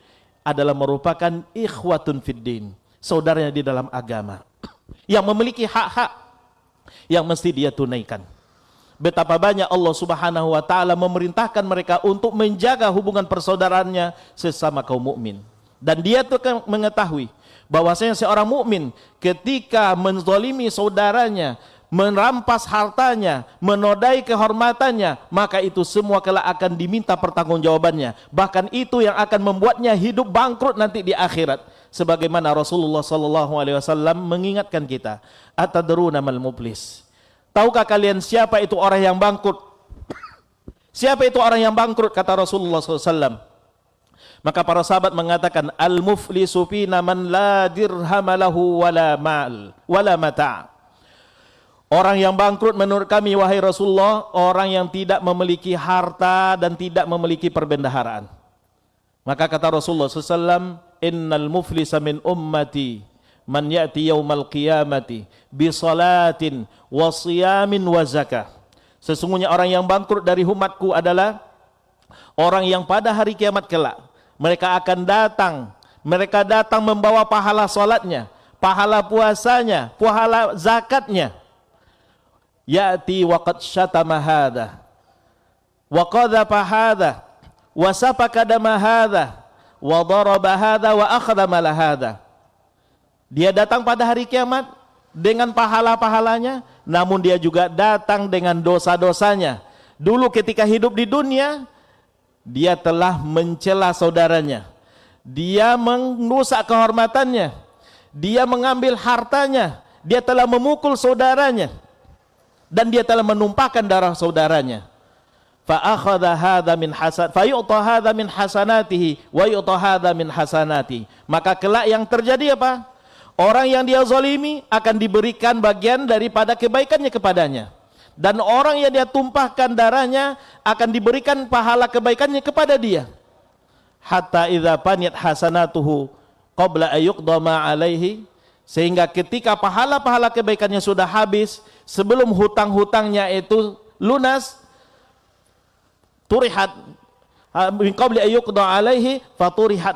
adalah merupakan ikhwatun fiddin, saudaranya di dalam agama, yang memiliki hak-hak yang mesti dia tunaikan. Betapa banyak Allah Subhanahu wa taala memerintahkan mereka untuk menjaga hubungan persaudaraannya sesama kaum mukmin. Dan dia tuh mengetahui bahwasanya seorang mukmin ketika menzalimi saudaranya, merampas hartanya, menodai kehormatannya, maka itu semua kelak akan diminta pertanggungjawabannya. Bahkan itu yang akan membuatnya hidup bangkrut nanti di akhirat. Sebagaimana Rasulullah SAW mengingatkan kita, atadruna mal muflis? Tahukah kalian siapa itu orang yang bangkrut? Siapa itu orang yang bangkrut? Kata Rasulullah SAW. Maka para sahabat mengatakan, al-muflisu fina man la dirham lahu wala mal wala mata'. Orang yang bangkrut menurut kami wahai Rasulullah, orang yang tidak memiliki harta dan tidak memiliki perbendaharaan. Maka kata Rasulullah SAW, innal muflisa min ummati man ya'ti yaumal qiyamati bi salatin wa siyamin wa zakah. Sesungguhnya orang yang bangkrut dari umatku adalah orang yang pada hari kiamat kelak mereka datang membawa pahala salatnya, pahala puasanya, pahala zakatnya. Ya'ti wa qad syatama hadha wa qadhafa hadha wa safaka dama hadha wa daraba hadha wa akhadha mala hadha. Dia datang pada hari kiamat dengan pahala-pahalanya, namun dia juga datang dengan dosa-dosanya. Dulu ketika hidup di dunia, dia telah mencela saudaranya, dia merusak kehormatannya, dia mengambil hartanya, dia telah memukul saudaranya, dan dia telah menumpahkan darah saudaranya. Fa'akhadha hadha min hasan fayu'ta hadha min hasanatihi wa yu'ta hadha min hasanati. Maka kelak yang terjadi apa? Orang yang dia zalimi akan diberikan bagian daripada kebaikannya kepadanya, dan orang yang dia tumpahkan darahnya akan diberikan pahala kebaikannya kepada dia. Hatta idza paniyat hasanatuhu qabla ayyuqda ma alaihi, sehingga ketika pahala-pahala kebaikannya sudah habis, sebelum hutang-hutangnya itu lunas, turihat min qabli ayyuqda alaihi faturihat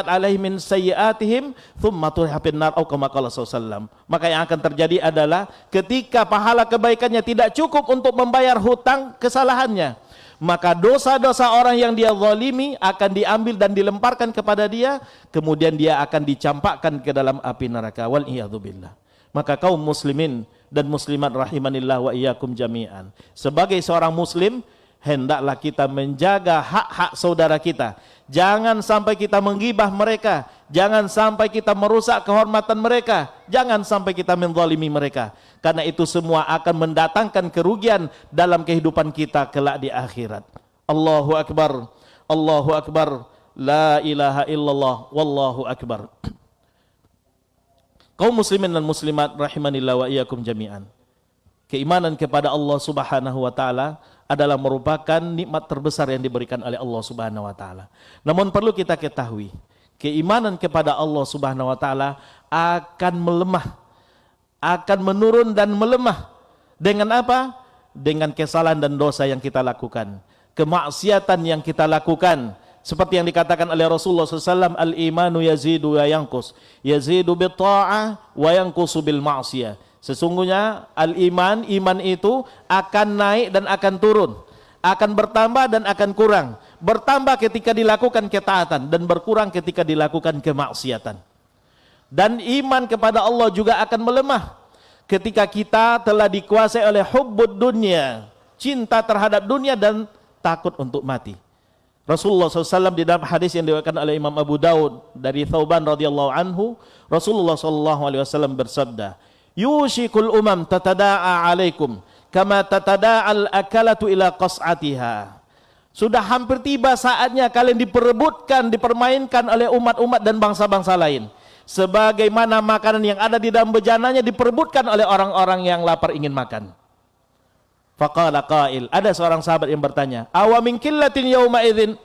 alaihi min sayyiatihim thumma turihat fin nar, atau kama qala sallallahu. Maka yang akan terjadi adalah ketika pahala kebaikannya tidak cukup untuk membayar hutang kesalahannya, maka dosa-dosa orang yang dia zalimi akan diambil dan dilemparkan kepada dia, kemudian dia akan dicampakkan ke dalam api neraka. Wal iyadzubillah. Maka kaum muslimin dan muslimat rahimanillah wa iyyakum jami'an, sebagai seorang muslim hendaklah kita menjaga hak-hak saudara kita. Jangan sampai kita menggibah mereka, jangan sampai kita merusak kehormatan mereka, jangan sampai kita menzalimi mereka, karena itu semua akan mendatangkan kerugian dalam kehidupan kita kelak di akhirat. Allahu akbar, Allahu akbar, la ilaha illallah, wallahu akbar. Kaum muslimin dan muslimat rahimanillah wa iyyakum jami'an, keimanan kepada Allah Subhanahu wa taala adalah merupakan nikmat terbesar yang diberikan oleh Allah Subhanahu wa taala. Namun perlu kita ketahui, keimanan kepada Allah Subhanahu wa taala akan melemah, akan menurun dan melemah dengan apa? Dengan kesalahan dan dosa yang kita lakukan, kemaksiatan yang kita lakukan. Seperti yang dikatakan oleh Rasulullah SAW, al-imanu yazidu wa yanqus, yazidu bitta'ah wa yanqusu bil ma'siyah. Sesungguhnya al-iman, iman itu akan naik dan akan turun, akan bertambah dan akan kurang. Bertambah ketika dilakukan ketaatan dan berkurang ketika dilakukan kemaksiatan. Dan iman kepada Allah juga akan melemah ketika kita telah dikuasai oleh hubbud dunya, cinta terhadap dunia dan takut untuk mati. Rasulullah SAW di dalam hadis yang diriwayatkan oleh Imam Abu Daud dari Thauban radhiyallahu anhu, Rasulullah SAW bersabda, yushikul umam tatada'a alaikum kama tatada'al akalatu ila qas'atiha. Sudah hampir tiba saatnya kalian diperebutkan, dipermainkan oleh umat-umat dan bangsa-bangsa lain, sebagaimana makanan yang ada di dalam bejananya diperebutkan oleh orang-orang yang lapar ingin makan. Faqala qail, ada seorang sahabat yang bertanya, awamin qillatin yauma idzin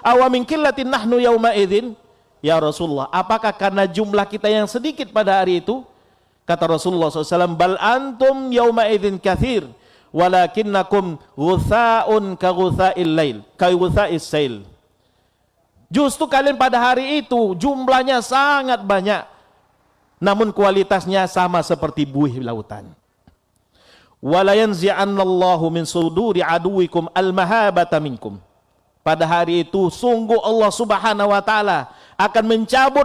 awamin qillatin nahnu yauma idzin, ya Rasulullah, apakah karena jumlah kita yang sedikit pada hari itu? Kata Rasulullah SAW, bal antum yauma idzin katsir walakinnakum ghutha'un ka ghutha'il lail ka ghutha'is sail. Justru kalian pada hari itu jumlahnya sangat banyak, namun kualitasnya sama seperti buih lautan. Wala yanzi'annallahu min suduri aduwikum al-mahabata minkum. Pada hari itu sungguh Allah Subhanahu wa taala akan mencabut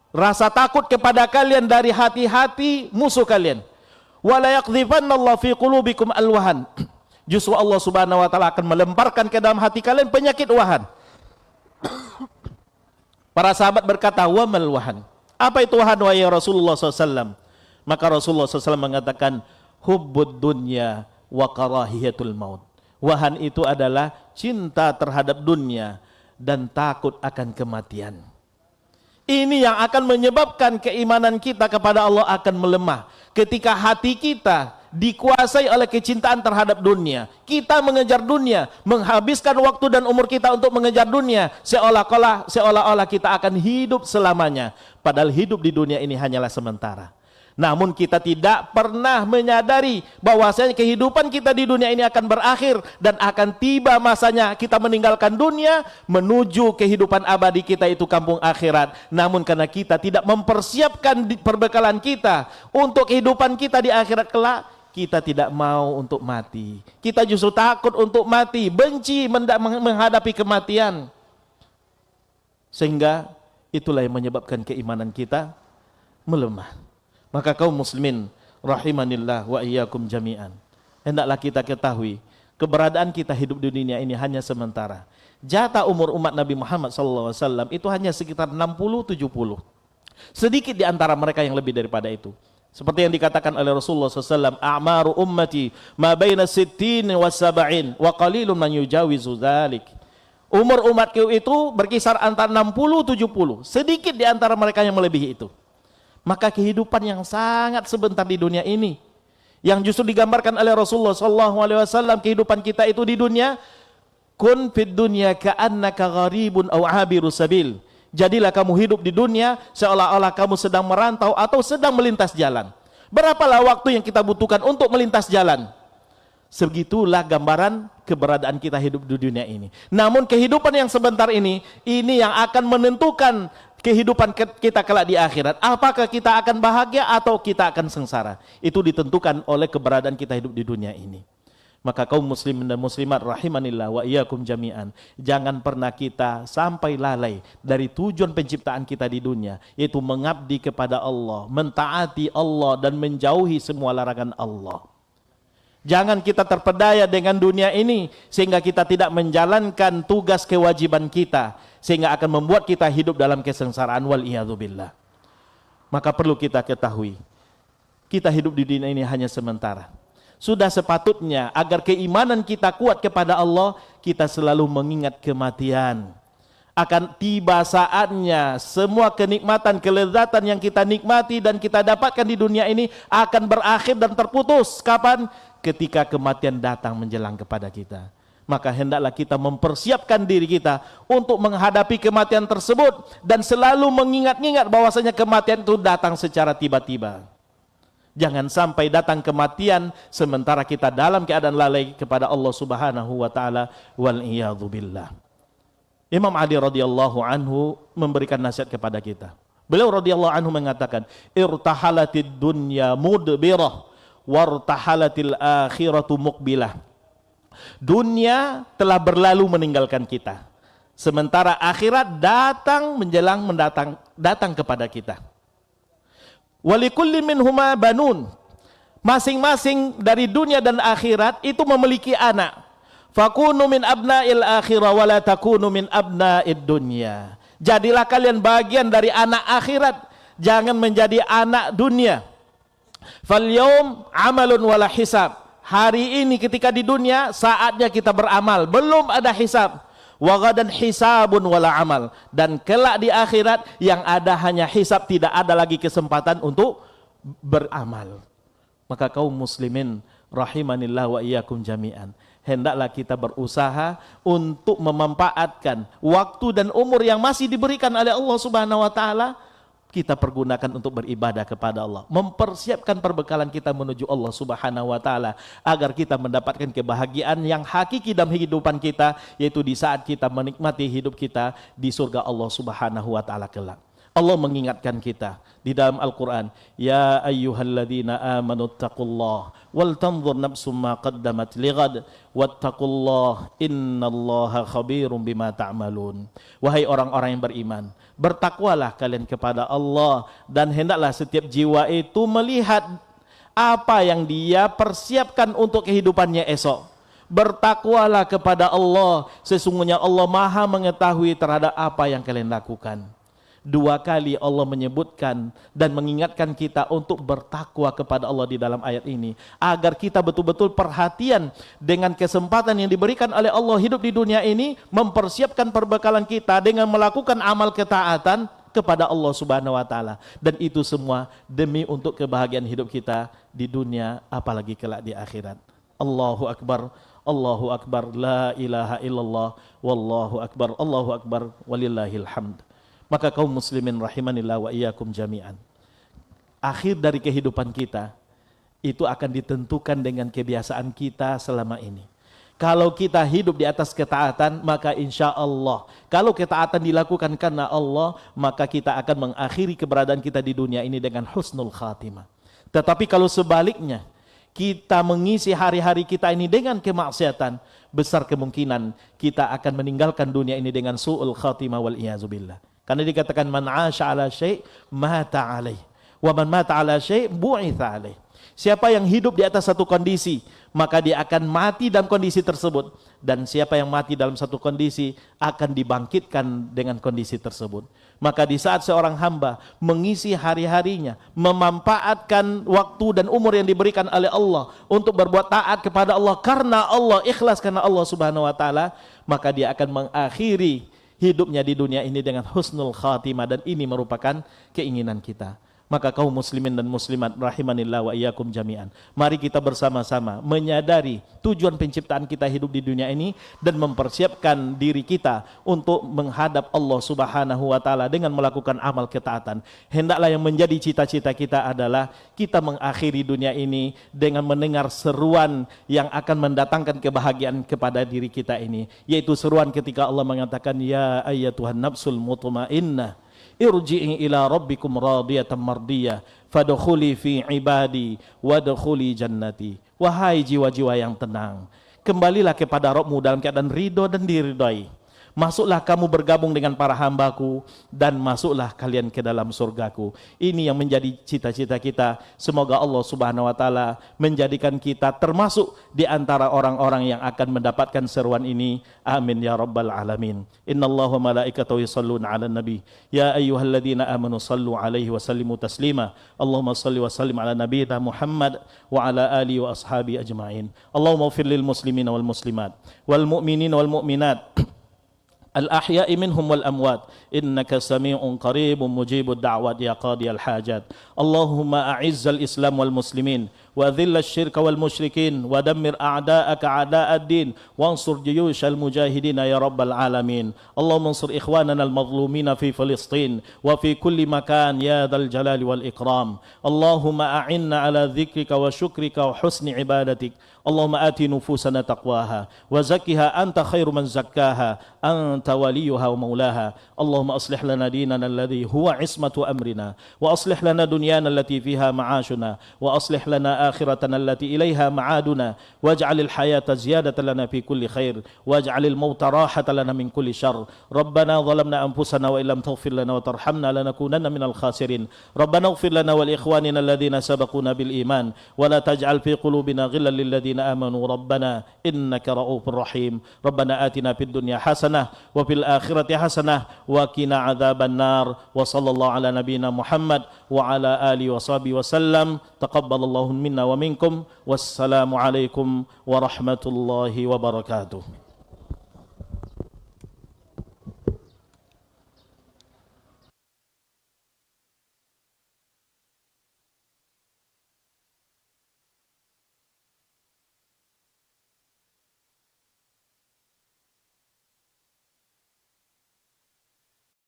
rasa takut kepada kalian dari hati-hati musuh kalian. Wala yaqdhifannallahu fi qulubikum al-wahan. Justru Allah Subhanahu wa taala akan melemparkan ke dalam hati kalian penyakit wahan. Para sahabat berkata, wa mal wahan? Apa itu wahan wahai Rasulullah SAW? Maka Rasulullah SAW mengatakan, hubbud dunya wa karahiyatul maut. Wahan itu adalah cinta terhadap dunia dan takut akan kematian. Ini yang akan menyebabkan keimanan kita kepada Allah akan melemah. Ketika hati kita dikuasai oleh kecintaan terhadap dunia, kita mengejar dunia, menghabiskan waktu dan umur kita untuk mengejar dunia, seolah-olah kita akan hidup selamanya. Padahal hidup di dunia ini hanyalah sementara. Namun kita tidak pernah menyadari bahwasanya kehidupan kita di dunia ini akan berakhir dan akan tiba masanya kita meninggalkan dunia menuju kehidupan abadi kita, itu kampung akhirat. Namun karena kita tidak mempersiapkan perbekalan kita untuk kehidupan kita di akhirat kelak, kita tidak mau untuk mati. Kita justru takut untuk mati, benci menghadapi kematian. Sehingga itulah yang menyebabkan keimanan kita melemah. Maka kaum muslimin rahimanillah wa iyyakum jami'an, hendaklah kita ketahui keberadaan kita hidup di dunia ini hanya sementara. Jatah umur umat Nabi Muhammad SAW itu hanya sekitar 60-70. Sedikit di antara mereka yang lebih daripada itu. Seperti yang dikatakan oleh Rasulullah SAW, a'maru ummati ma baina sittin wa sab'in wa qalilun man yujawizu dzalik. Umur umatku itu berkisar antara 60-70. Sedikit di antara mereka yang melebihi itu. Maka kehidupan yang sangat sebentar di dunia ini, yang justru digambarkan oleh Rasulullah SAW, kehidupan kita itu di dunia, kun fid dunya ka'annaka gharibun aw 'abiru sabil. Jadilah kamu hidup di dunia seolah-olah kamu sedang merantau atau sedang melintas jalan. Berapalah waktu yang kita butuhkan untuk melintas jalan? Segitulah gambaran keberadaan kita hidup di dunia ini. Namun kehidupan yang sebentar ini yang akan menentukan kehidupan kita kelak di akhirat. Apakah kita akan bahagia atau kita akan sengsara? Itu ditentukan oleh keberadaan kita hidup di dunia ini. Maka kaum muslimin dan muslimat rahimanillah wa iyyakum jami'an, jangan pernah kita sampai lalai dari tujuan penciptaan kita di dunia, yaitu mengabdi kepada Allah, mentaati Allah dan menjauhi semua larangan Allah. Jangan kita terpedaya dengan dunia ini sehingga kita tidak menjalankan tugas kewajiban kita, sehingga akan membuat kita hidup dalam kesengsaraan wal iyadzubillah. Maka perlu kita ketahui, kita hidup di dunia ini hanya sementara. Sudah sepatutnya agar keimanan kita kuat kepada Allah, kita selalu mengingat kematian. Akan tiba saatnya semua kenikmatan, kelezatan yang kita nikmati dan kita dapatkan di dunia ini akan berakhir dan terputus. Kapan? Ketika kematian datang menjelang kepada kita. Maka hendaklah kita mempersiapkan diri kita untuk menghadapi kematian tersebut dan selalu mengingat-ingat bahwasanya kematian itu datang secara tiba-tiba. Jangan sampai datang kematian sementara kita dalam keadaan lalai kepada Allah Subhanahu wa taala wal iyadzubillah. Imam Ali radhiyallahu anhu memberikan nasihat kepada kita. Beliau radhiyallahu anhu mengatakan, irtahalatid dunya mudbirah wartahalatil akhiratu muqbilah. Dunia telah berlalu meninggalkan kita, sementara akhirat datang kepada kita. Walikulli minhuma banun. Masing-masing dari dunia dan akhirat itu memiliki anak. Fakunu min abna'il akhirah wa la takunu min abna'id dunya. Jadilah kalian bagian dari anak akhirat, jangan menjadi anak dunia. Fal yaum amalun wala hisab. Hari ini ketika di dunia saatnya kita beramal, belum ada hisab. Wa ghadan hisabun wala amal, dan kelak di akhirat yang ada hanya hisab, tidak ada lagi kesempatan untuk beramal. Maka kaum muslimin rahimanillah wa iyyakum jami'an, hendaklah kita berusaha untuk memanfaatkan waktu dan umur yang masih diberikan oleh Allah Subhanahu wa taala, kita pergunakan untuk beribadah kepada Allah, mempersiapkan perbekalan kita menuju Allah Subhanahu wa taala agar kita mendapatkan kebahagiaan yang hakiki dalam kehidupan kita, yaitu di saat kita menikmati hidup kita di surga Allah Subhanahu wa taala kelak. Allah mengingatkan kita di dalam Al-Quran, ya ayyuhalladzina amanu taqullah wal tanzur nafsum ma qaddamat lighad wattaqullah innallaha khabirum bima ta'malun. Wahai orang-orang yang beriman, bertakwalah kalian kepada Allah, dan hendaklah setiap jiwa itu melihat apa yang dia persiapkan untuk kehidupannya esok. Bertakwalah kepada Allah, sesungguhnya Allah Maha mengetahui terhadap apa yang kalian lakukan. Dua kali Allah menyebutkan dan mengingatkan kita untuk bertakwa kepada Allah di dalam ayat ini, agar kita betul-betul perhatian dengan kesempatan yang diberikan oleh Allah hidup di dunia ini, mempersiapkan perbekalan kita dengan melakukan amal ketaatan kepada Allah Subhanahu wa taala, dan itu semua demi untuk kebahagiaan hidup kita di dunia apalagi kelak di akhirat. Allahu akbar, Allahu akbar, la ilaha illallah, wallahu akbar, Allahu akbar, walillahil hamd. Maka kaum muslimin rahimanillah wa iyyakum jami'an, akhir dari kehidupan kita itu akan ditentukan dengan kebiasaan kita selama ini. Kalau kita hidup di atas ketaatan, maka insya Allah, kalau ketaatan dilakukan karena Allah, maka kita akan mengakhiri keberadaan kita di dunia ini dengan husnul khatimah. Tetapi kalau sebaliknya, kita mengisi hari-hari kita ini dengan kemaksiatan, besar kemungkinan kita akan meninggalkan dunia ini dengan su'ul khatimah wal iyazubillah. Karena dikatakan man 'asha 'ala syai' mata 'alaih Wa man mata ala syai' bu'itsa alaih. Siapa yang hidup di atas satu kondisi, maka dia akan mati dalam kondisi tersebut. Dan siapa yang mati dalam satu kondisi, akan dibangkitkan dengan kondisi tersebut. Maka di saat seorang hamba mengisi hari-harinya, memanfaatkan waktu dan umur yang diberikan oleh Allah untuk berbuat taat kepada Allah karena Allah, ikhlas karena Allah subhanahu wa ta'ala, maka dia akan mengakhiri hidupnya di dunia ini dengan husnul khatimah. Dan ini merupakan keinginan kita. Maka kaum muslimin dan muslimat rahimanillah wa iyyakum jami'an, mari kita bersama-sama menyadari tujuan penciptaan kita hidup di dunia ini dan mempersiapkan diri kita untuk menghadap Allah subhanahu wa ta'ala dengan melakukan amal ketaatan. Hendaklah yang menjadi cita-cita kita adalah kita mengakhiri dunia ini dengan mendengar seruan yang akan mendatangkan kebahagiaan kepada diri kita ini, yaitu seruan ketika Allah mengatakan, ya ayyatuhan nafsul mutmainnah irji'i ila rabbikum radiyatan mardiyah fadkhuli fi ibadi wadkhuli jannati. Wahai jiwa-jiwa yang tenang, kembalilah kepada Rabbmu dalam keadaan ridho dan diridhai. Masuklah kamu bergabung dengan para hambaku dan masuklah kalian ke dalam surgaku. Ini yang menjadi cita-cita kita. Semoga Allah subhanahu wa ta'ala menjadikan kita termasuk di antara orang-orang yang akan mendapatkan seruan ini. Amin ya rabbal alamin. Innallaha malaikatahu yusalluna ala nabi. Ya ayyuhalladzina amanu sallu alaihi wa sallimu taslima. Allahumma salli wa sallim ala nabiyyina Muhammad wa ala alihi wa ashabi ajma'in. Allahumma ighfir lil muslimina wal muslimat wal mu'minina wal mu'minat الأحياء منهم والأموات إنك سميع قريب مجيب الدعوات يا قاضي الحاجات. اللهم أعز الإسلام والمسلمين وذل الشرك والمشركين ودمر أعداءك أعداء الدين وانصر جيوش المجاهدين يا رب العالمين. اللهم انصر إخواننا المظلومين في فلسطين وفي كل مكان يا ذا الجلال والإكرام. اللهم أعنا على ذكرك وشكرك وحسن عبادتك. اللهم آت نفوسنا تقواها وزكها أنت خير من زكاها أنت وليها ومولاها. اللهم أصلح لنا ديننا الذي هو عصمة أمرنا وأصلح لنا دنيانا التي فيها معاشنا وأصلح لنا آخرتنا التي إليها معادنا واجعل الحياة زيادة لنا في كل خير واجعل الموت راحة لنا من كل شر. ربنا ظلمنا أنفسنا وإن لم تغفر لنا وترحمنا لنكونن من الخاسرين. ربنا اغفر لنا ولإخواننا الذين سبقونا بالإيمان ولا تجعل في قلوبنا غلا للذين آمنوا ربنا إنك رؤوف رحيم. ربنا آتنا في الدنيا حسنة وفي الآخرة حسنة وقنا عذاب النار. وصلى الله على نبينا محمد وعلى آله وصحبه وسلم. تقبل الله منا ومنكم والسلام عليكم ورحمة الله وبركاته.